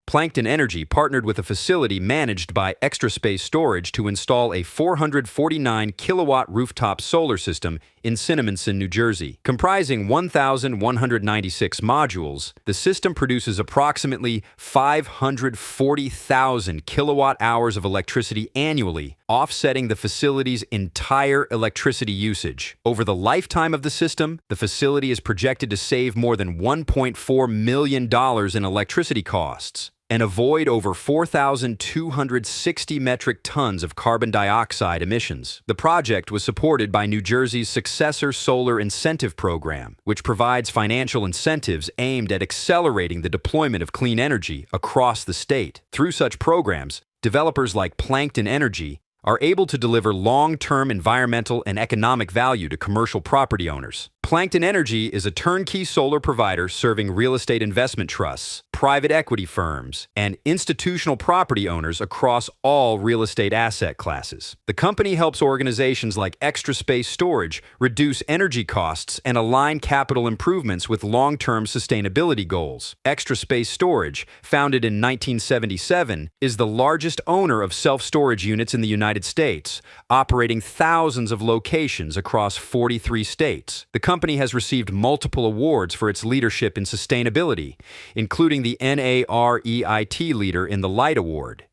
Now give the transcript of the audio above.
Plankton Energy partnered with a facility managed by Extra Space Storage to install a 449 kilowatt rooftop solar system in Cinnaminson, New Jersey. Comprising 1,196 modules, the system produces approximately 540,000 kilowatt-hours of electricity annually, offsetting the facility's entire electricity usage. Over the lifetime of the system, the facility is projected to save more than $1.4 million in electricity costs and avoid over 4,260 metric tons of carbon dioxide emissions. The project was supported by New Jersey's Successor Solar Incentive Program, which provides financial incentives aimed at accelerating the deployment of clean energy across the state. Through such programs, developers like Plankton Energy are able to deliver long-term environmental and economic value to commercial property owners. Plankton Energy is a turnkey solar provider serving real estate investment trusts, private equity firms, and institutional property owners across all real estate asset classes. The company helps organizations like Extra Space Storage reduce energy costs and align capital improvements with long-term sustainability goals. Extra Space Storage, founded in 1977, is the largest owner of self-storage units in the United States, operating thousands of locations across 43 states. The company has received multiple awards for its leadership in sustainability, including the NAREIT Leader in the Light Award.